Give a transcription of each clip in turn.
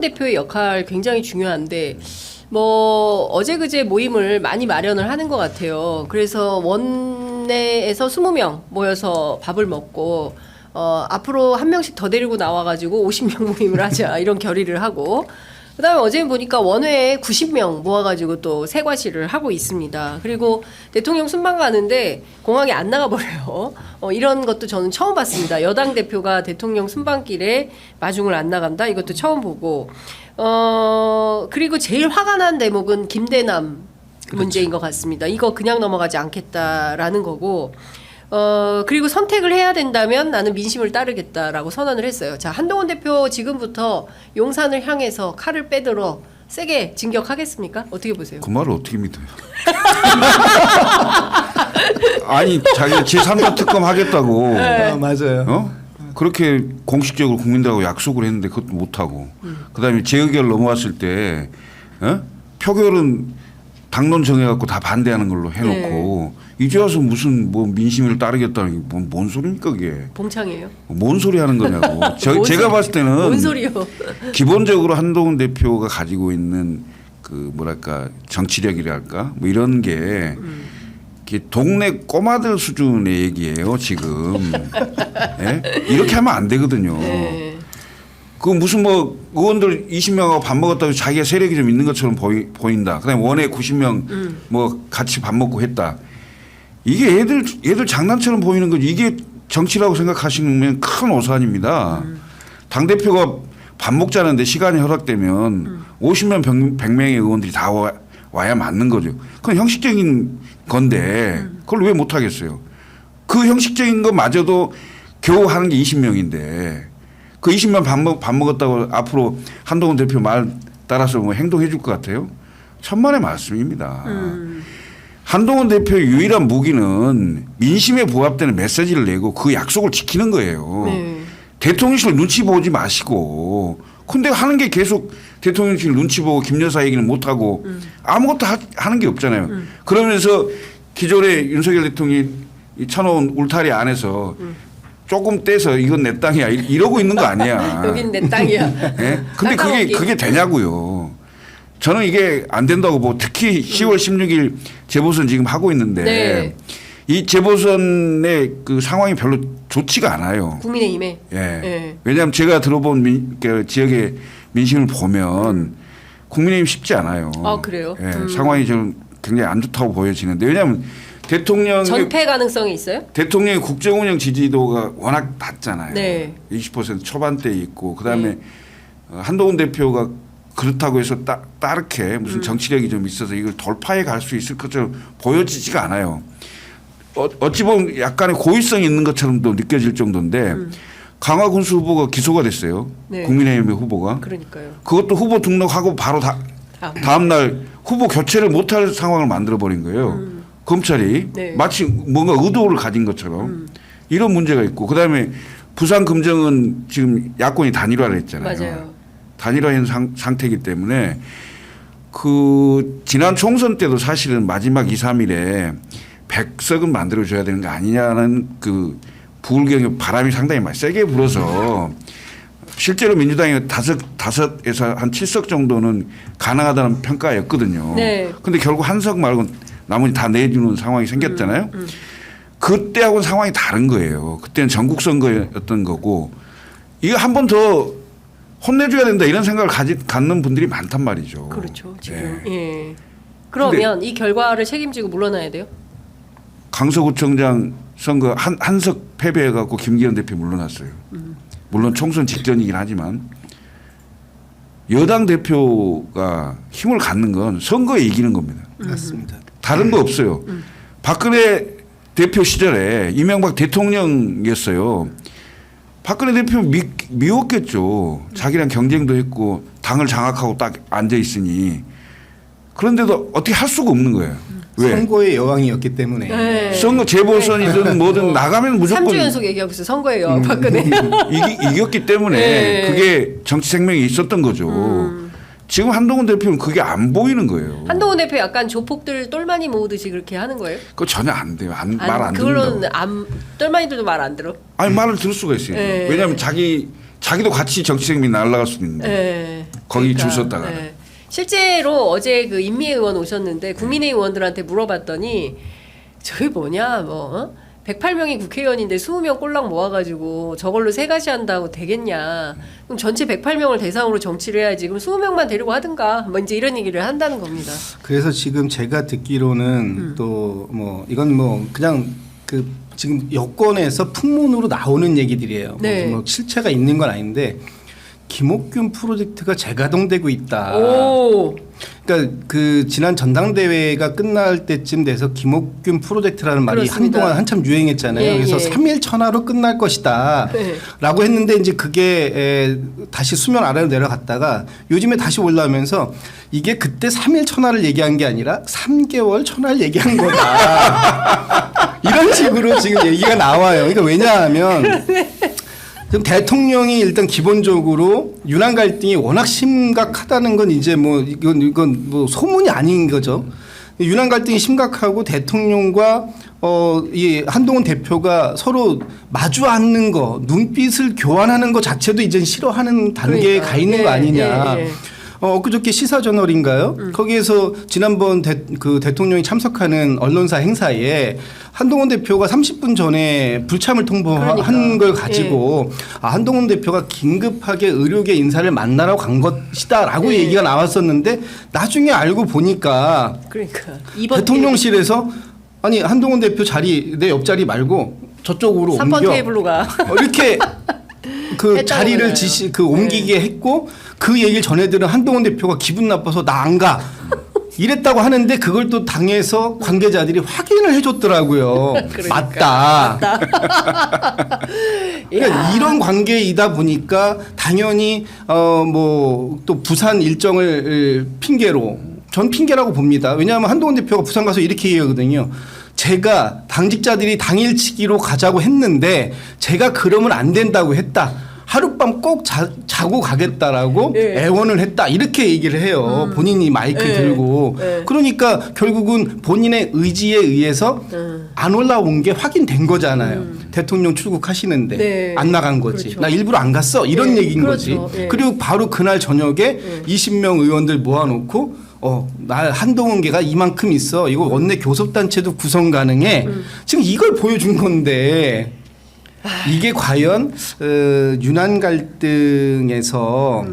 대표의 역할 굉장히 중요한데 뭐 어제 그제 모임을 많이 마련을 하는 것 같아요. 그래서 원내에서 20명 모여서 밥을 먹고 앞으로 한 명씩 더 데리고 나와가지고 50명 모임을 하자 이런 결의를 하고 그다음에 어제 보니까 원외에 90명 모아가지고 또 세과시를 하고 있습니다. 그리고 대통령 순방 가는데 공항에 안 나가버려요. 이런 것도 저는 처음 봤습니다. 여당 대표가 대통령 순방길에 마중을 안 나간다? 이것도 처음 보고 그리고 제일 화가 난 대목은 김대남 문제인 것 같습니다. 이거 그냥 넘어가지 않겠다라는 거고 그리고 선택을 해야 된다면 나는 민심을 따르겠다라고 선언을 했어요. 자, 한동훈 대표 지금부터 용산을 향해서 칼을 빼들어 세게 진격하겠습니까? 어떻게 보세요? 그 말을 어떻게 믿어요? 아니 자기 제3자 특검 하겠다고. 네. 맞아요. 그렇게 공식적으로 국민들하고 약속을 했는데 그것도 못하고 그다음에 재의결 넘어왔을 때 표결은 당론 정해갖고 다 반대하는 걸로 해놓고 이제 와서 무슨 뭐 민심을 따르겠다는 게 뭔 소리입니까 그게? 봉창이에요? 뭔 소리 하는 거냐고. 제가 소리, 봤을 때는 뭔 소리요? 기본적으로 한동훈 대표가 가지고 있는 그 뭐랄까 정치력이랄까 뭐 이런 게 동네 꼬마들 수준의 얘기예요 지금. 예? 이렇게 하면 안 되거든요. 네. 그 무슨 뭐 의원들 20명하고 밥 먹었다고 자기가 세력이 좀 있는 것처럼 보인다. 그다음에 원외 90명 뭐 같이 밥 먹고 했다. 이게 애들 장난처럼 보이는 거지. 이게 정치라고 생각하시면 큰 오산입니다. 당 대표가 밥 먹자는데 시간이 허락되면 50명 100명의 의원들이 다 와야 맞는 거죠. 그건 형식적인 건데 그걸 왜 못 하겠어요? 그 형식적인 것마저도 겨우 하는 게 20명인데 그 20명 밥 먹었다고 앞으로 한동훈 대표 말 따라서 뭐 행동해 줄 것 같아요? 천만의 말씀입니다. 한동훈 대표의 유일한 무기는 민심에 부합되는 메시지를 내고 그 약속을 지키는 거예요. 네. 대통령실 눈치 보지 마시고 근데 하는 게 계속 대통령실 눈치 보고 김 여사 얘기는 못하고 아무것도 하는 게 없잖아요. 그러면서 기존에 윤석열 대통령이 쳐놓은 울타리 안에서 조금 떼서 이건 내 땅이야 이러고 있는 거 아니야. 여긴 내 땅이야. 네? 근데 그게 되냐고요. 저는 이게 안 된다고 보고 특히 10월 16일 재보선 지금 하고 있는데 네. 이 재보선의 그 상황이 별로 좋지가 않아요. 국민의힘에. 예. 네. 왜냐하면 제가 들어본 그 지역의 민심을 보면 국민의힘 쉽지 않아요. 아, 그래요? 예. 상황이 저는 굉장히 안 좋다고 보여지는데 왜냐하면 대통령의 전패 가능성이 있어요? 대통령의 국정운영 지지도가 워낙 낮잖아요. 네. 20% 초반대에 있고 그다음에 한동훈 대표가 그렇다고 해서 따르게 무슨 정치력이 좀 있어서 이걸 돌파해 갈 수 있을 것처럼 보여지지가 않아요. 어찌 보면 약간의 고의성이 있는 것처럼도 느껴질 정도인데 강화 군수 후보가 기소가 됐어요. 네. 국민의힘의 후보가. 그러니까요. 그것도 후보 등록하고 바로 다음 날 후보 교체를 못할 상황을 만들어 버린 거예요. 검찰이 네. 마치 마치 뭔가 의도를 가진 것처럼 이런 문제가 있고 그다음에 부산 금정은 지금 야권이 단일화를 했잖아요. 맞아요. 단일화한 상태이기 때문에 그 지난 총선 때도 사실은 마지막 2, 3일에 100석은 만들어줘야 되는 거 아니냐는 그 부울경의 바람이 상당히 세게 불어서 실제로 민주당이 다섯에서 한 7석 정도는 가능하다는 평가였거든요. 네. 근데 결국 한 석 말고 나머지 다 내주는 상황이 생겼잖아요. 그때하고는 상황이 다른 거예요. 그때는 전국 선거였던 거고 이거 한 번 더 혼내줘야 된다 이런 생각을 갖는 분들이 많단 말이죠. 그렇죠. 지금. 예. 예. 그러면 이 결과를 책임지고 물러나야 돼요? 강서구청장 선거 한석 패배해갖고 김기현 대표 물러났어요. 물론 총선 직전이긴 하지만 여당 대표가 힘을 갖는 건 선거에 이기는 겁니다. 맞습니다. 다른 거 없어요. 박근혜 대표 시절에 이명박 대통령이었어요. 박근혜 대표 미웠겠죠. 자기랑 경쟁도 했고 당을 장악하고 딱 앉아 있으니 그런데도 어떻게 할 수가 없는 거예요. 왜? 선거의 여왕이었기 때문에. 네. 선거 재보선이든 뭐든 나가면 무조건 3주 연속 얘기하고 있어요. 선거예요. 박근혜. 이겼기 때문에 네. 그게 정치 생명이 있었던 거죠. 지금 한동훈 대표는 그게 안 보이는 거예요. 한동훈 대표 약간 조폭들 똘마니 모으듯이 그렇게 하는 거예요? 그거 전혀 안 돼요. 말 안 듣는다고. 그걸로는 똘마니들도 말 안 들어? 아니 말을 들을 수가 있어요. 네. 왜냐하면 자기도 같이 정치 생명이 날아갈 수도 있는데. 네. 거기 줄 섰다가. 네. 실제로 어제 그 임미애 의원 오셨는데 국민의힘 의원들한테 물어봤더니 저희 뭐냐 뭐 108명이 국회의원인데 20명 꼴랑 모아가지고 저걸로 세 가지 한다고 되겠냐. 그럼 전체 108명을 대상으로 정치를 해야지. 그럼 20명만 데리고 하든가. 뭐 이제 이런 얘기를 한다는 겁니다. 그래서 지금 제가 듣기로는 또 뭐 이건 뭐 그냥 그 지금 여권에서 풍문으로 나오는 얘기들이에요. 네. 뭐 실체가 있는 건 아닌데 김옥균 프로젝트가 재가동되고 있다. 오. 그러니까 그 지난 전당대회가 끝날 때쯤 돼서 김옥균 프로젝트라는 말이 그렇습니다. 한동안 한참 유행했잖아요. 예, 그래서 예. 3일 천하로 끝날 것이다. 네. 라고 했는데 이제 그게 다시 수면 아래로 내려갔다가 요즘에 다시 올라오면서 이게 그때 3일 천하를 얘기한 게 아니라 3개월 천하를 얘기한 거다. 이런 식으로 지금 얘기가 나와요. 그러니까 왜냐하면 지금 대통령이 일단 기본적으로 윤한 갈등이 워낙 심각하다는 건 이제 뭐 이건 뭐 소문이 아닌 거죠. 윤한 갈등이 심각하고 대통령과 이 한동훈 대표가 서로 마주 앉는 거, 눈빛을 교환하는 거 자체도 이제 싫어하는 단계에 그러니까. 가 있는 거 아니냐. 예, 예. 엊그저께 시사저널인가요? 거기에서 지난번 그 대통령이 참석하는 언론사 행사에 한동훈 대표가 30분 전에 불참을 통보한 그러니까. 걸 가지고 한동훈 대표가 긴급하게 의료계 인사를 만나러 간 것이다라고 예. 얘기가 나왔었는데 나중에 알고 보니까 그러니까 이번 대통령실에서 아니 한동훈 대표 자리 내 옆자리 말고 저쪽으로 3번 옮겨 테이블로 가. 이렇게 그 했다고 자리를 그러나요? 옮기게 했고 그 얘기를 전해들은 한동훈 대표가 기분 나빠서 나 안 가. 이랬다고 하는데 그걸 또 당에서 관계자들이 확인을 해줬더라고요. 그러니까. 맞다. 그러니까 이런 관계이다 보니까 당연히 뭐 또 부산 일정을 핑계로 전 핑계라고 봅니다. 왜냐하면 한동훈 대표가 부산 가서 이렇게 얘기하거든요. 제가 당직자들이 당일치기로 가자고 했는데 제가 그러면 안 된다고 했다. 하룻밤 꼭 자고 가겠다라고 예. 애원을 했다. 이렇게 얘기를 해요. 본인이 마이크 예. 들고. 예. 그러니까 결국은 본인의 의지에 의해서 안 올라온 게 확인된 거잖아요. 대통령 출국하시는데 네. 안 나간 거지. 그렇죠. 나 일부러 안 갔어. 이런 네, 얘기인 그렇죠. 거지. 예. 그리고 바로 그날 저녁에 20명 의원들 모아놓고 나 한동훈계가 이만큼 있어. 이거 원내 교섭단체도 구성 가능해. 지금 이걸 보여준 건데 이게 과연 윤한 갈등에서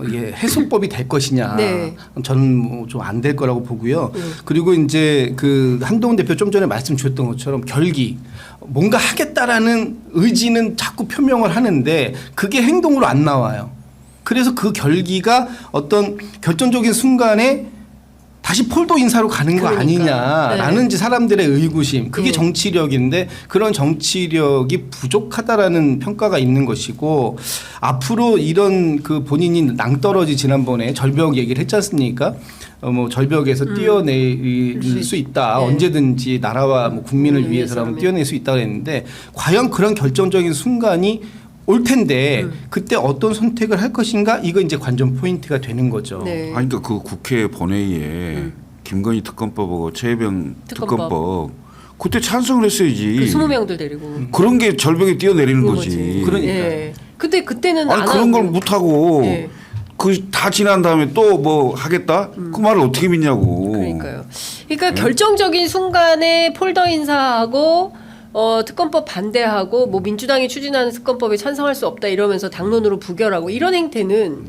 이게 해소법이 될 것이냐? 네. 저는 뭐 좀 안 될 거라고 보고요. 그리고 이제 그 한동훈 대표 좀 전에 말씀 주셨던 것처럼 결기 뭔가 하겠다라는 의지는 자꾸 표명을 하는데 그게 행동으로 안 나와요. 그래서 그 결기가 어떤 결정적인 순간에 다시 폴더 인사로 가는 거 그러니까. 아니냐라는 이제 사람들의 의구심. 그게 네. 정치력인데 그런 정치력이 부족하다라는 평가가 있는 것이고 앞으로 이런 그 본인이 낭떠러지 지난번에 절벽 얘기를 했지 않습니까? 뭐 절벽에서 뛰어낼 수 있다. 네. 언제든지 나라와 뭐 국민을 위해서라면 위해서라면. 뛰어낼 수 있다고 했는데 과연 그런 결정적인 순간이 올 텐데 그때 어떤 선택을 할 것인가 이거 이제 관전 포인트가 되는 거죠. 네. 아니 그러니까 그 국회 본회의에 김건희 특검법하고 최혜병 특검법 그때 찬성을 했어야지. 그 20명들 데리고. 그런 게 절벽에 뛰어내리는 그런 거지. 그러니까. 예. 근데 그때는 아니 안 그런 하고. 걸 못 하고 예. 그 다 지난 다음에 또 뭐 하겠다? 그 말을 어떻게 믿냐고. 그러니까요. 그러니까 결정적인 순간에 폴더 인사하고 특검법 반대하고 뭐 민주당이 추진하는 특검법에 찬성할 수 없다 이러면서 당론으로 부결하고 이런 행태는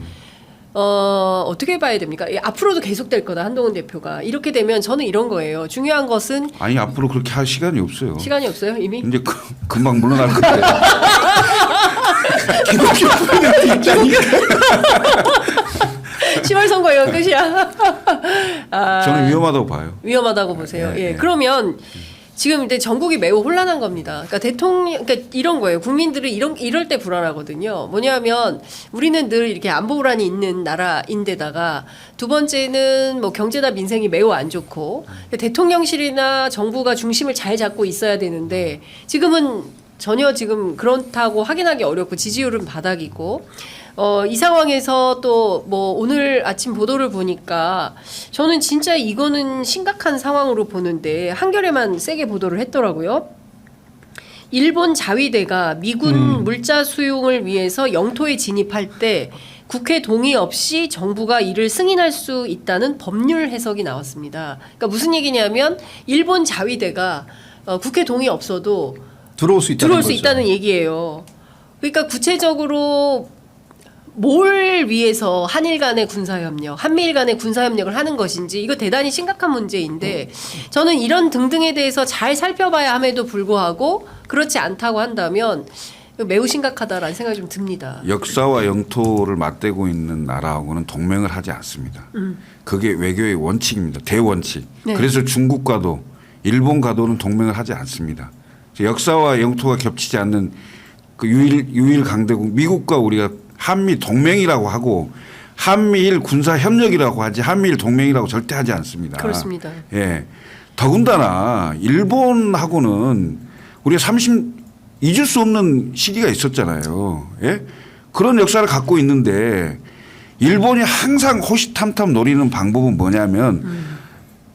어떻게 봐야 됩니까? 앞으로도 계속될 거다 한동훈 대표가 이렇게 되면 저는 이런 거예요. 중요한 것은 아니 앞으로 그렇게 할 시간이 없어요. 시간이 없어요 이미. 이제 금방 물러날 건데. 김옥균 프로젝트 있다니까. 10월 선거 이건 끝이야. 아, 저는 위험하다고 봐요. 위험하다고 보세요. 네, 예. 네. 그러면 지금 이제 전국이 매우 혼란한 겁니다. 그러니까 그러니까 이런 거예요. 국민들은 이럴 때 불안하거든요. 뭐냐면 우리는 늘 이렇게 안보 불안이 있는 나라인데다가 두 번째는 뭐 경제나 민생이 매우 안 좋고 대통령실이나 정부가 중심을 잘 잡고 있어야 되는데 지금은 전혀 지금 그렇다고 확인하기 어렵고 지지율은 바닥이고 이 상황에서 또 뭐 오늘 아침 보도를 보니까 저는 진짜 이거는 심각한 상황으로 보는데 한겨레만 세게 보도를 했더라고요. 일본 자위대가 미군 물자 수용을 위해서 영토에 진입할 때 국회 동의 없이 정부가 이를 승인할 수 있다는 법률 해석이 나왔습니다. 그러니까 무슨 얘기냐면 일본 자위대가 국회 동의 없어도 들어올 수 있다는 들어올 수 거죠. 있다는 얘기예요. 그러니까 구체적으로 뭘 위해서 한일 간의 군사협력, 한미일 간의 군사협력을 하는 것인지 이거 대단히 심각한 문제인데 저는 이런 등등에 대해서 잘 살펴봐야 함에도 불구하고 그렇지 않다고 한다면 매우 심각하다라는 생각이 좀 듭니다. 역사와 영토를 맞대고 있는 나라하고는 동맹을 하지 않습니다. 그게 외교의 원칙입니다. 대원칙. 네. 그래서 중국과도 일본과도는 동맹을 하지 않습니다. 역사와 영토가 겹치지 않는 그 유일 강대국 미국과 우리가 한미 동맹이라고 하고 한미일 군사 협력이라고 하지 한미일 동맹이라고 절대 하지 않습니다. 그렇습니다. 예. 더군다나 일본하고는 우리가 잊을 수 없는 시기가 있었잖아요. 예? 그런 역사를 갖고 있는데 일본이 항상 호시탐탐 노리는 방법은 뭐냐면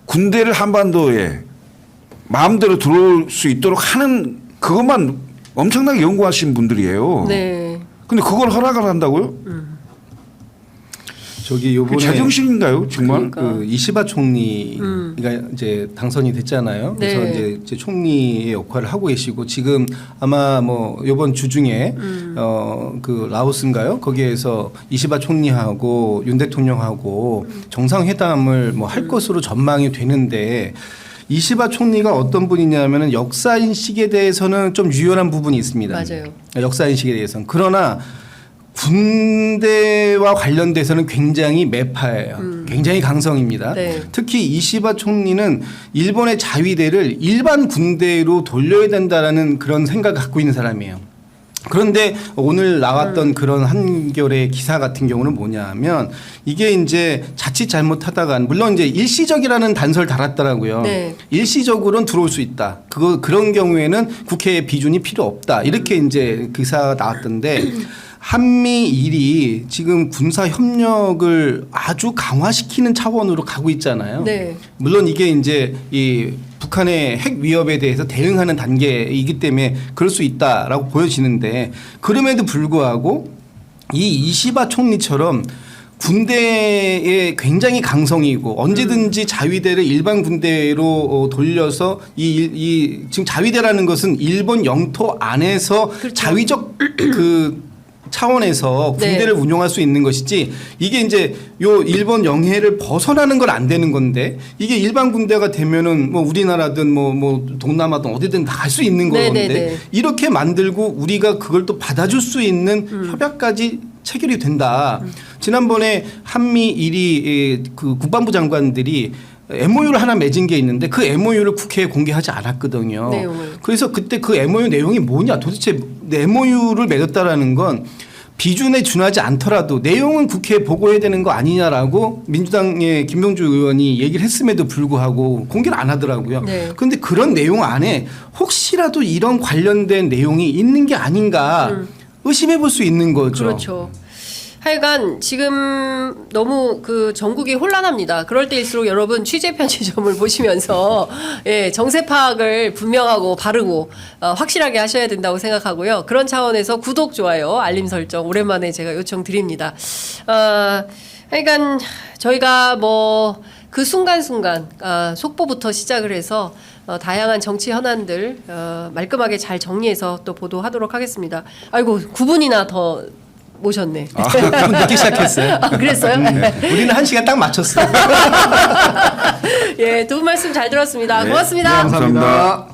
군대를 한반도에 마음대로 들어올 수 있도록 하는 그것만 엄청나게 연구하신 분들이에요. 네. 근데 그걸 허락을 한다고요? 저기 그게 요번에 제정신인가요, 정말? 그러니까. 그 이시바 총리가 이제 당선이 됐잖아요. 그래서 네. 이제 총리의 역할을 하고 계시고 지금 아마 뭐 요번 주 중에 그 라오스인가요? 거기에서 이시바 총리하고 윤 대통령하고 정상회담을 뭐 할 것으로 전망이 되는데 이시바 총리가 어떤 분이냐면은 역사 인식에 대해서는 좀 유연한 부분이 있습니다. 맞아요. 역사 인식에 대해서는 그러나 군대와 관련돼서는 굉장히 매파예요. 굉장히 강성입니다. 네. 특히 이시바 총리는 일본의 자위대를 일반 군대로 돌려야 된다라는 그런 생각을 갖고 있는 사람이에요. 그런데 오늘 나왔던 그런 한겨레 기사 같은 경우는 뭐냐면 이게 이제 자칫 잘못하다가 물론 이제 일시적이라는 단서를 달았더라고요. 네. 일시적으로는 들어올 수 있다. 그런 경우에는 국회의 비준이 필요 없다. 이렇게 이제 기사가 나왔던데 한미일이 지금 군사 협력을 아주 강화시키는 차원으로 가고 있잖아요. 네. 물론 이게 이제 이 북한의 핵 위협에 대해서 대응하는 단계이기 때문에 그럴 수 있다라고 보여지는데 그럼에도 불구하고 이 이시바 총리처럼 군대에 굉장히 강성이고 언제든지 자위대를 일반 군대로 돌려서 이 지금 자위대라는 것은 일본 영토 안에서 그렇죠. 자위적 그 차원에서 군대를 네. 운용할 수 있는 것이지 이게 이제 요 일본 영해를 벗어나는 건 안 되는 건데 이게 일반 군대가 되면은 뭐 우리나라든 뭐 동남아든 어디든 다 갈 수 있는 네, 건데 네, 네. 이렇게 만들고 우리가 그걸 또 받아줄 수 있는 협약까지 체결이 된다. 지난번에 한미일이 그 국방부 장관들이 MOU를 하나 맺은 게 있는데 그 MOU를 국회에 공개하지 않았거든요. 내용을. 그래서 그때 그 MOU 내용이 뭐냐 도대체 MOU를 맺었다라는 건 비준에 준하지 않더라도 내용은 국회에 보고해야 되는 거 아니냐라고 민주당의 김병주 의원이 얘기를 했음에도 불구하고 공개를 안 하더라고요. 네. 그런데 그런 내용 안에 혹시라도 이런 관련된 내용이 있는 게 아닌가 의심해 볼 수 있는 거죠. 그렇죠. 하여간 지금 너무 그 전국이 혼란합니다. 그럴 때일수록 여러분 취재 편집점을 보시면서 예, 정세 파악을 분명하고 바르고 확실하게 하셔야 된다고 생각하고요. 그런 차원에서 구독, 좋아요, 알림 설정 오랜만에 제가 요청드립니다. 하여간 저희가 뭐 그 순간순간 속보부터 시작을 해서 다양한 정치 현안들 말끔하게 잘 정리해서 또 보도하도록 하겠습니다. 아이고 9분이나 더 모셨네. 좀 늦게 시작했어요. 아, 그랬어요? 우리는 1시간 딱 맞췄어요. 예, 두 분 말씀 잘 들었습니다. 네. 고맙습니다. 네, 감사합니다.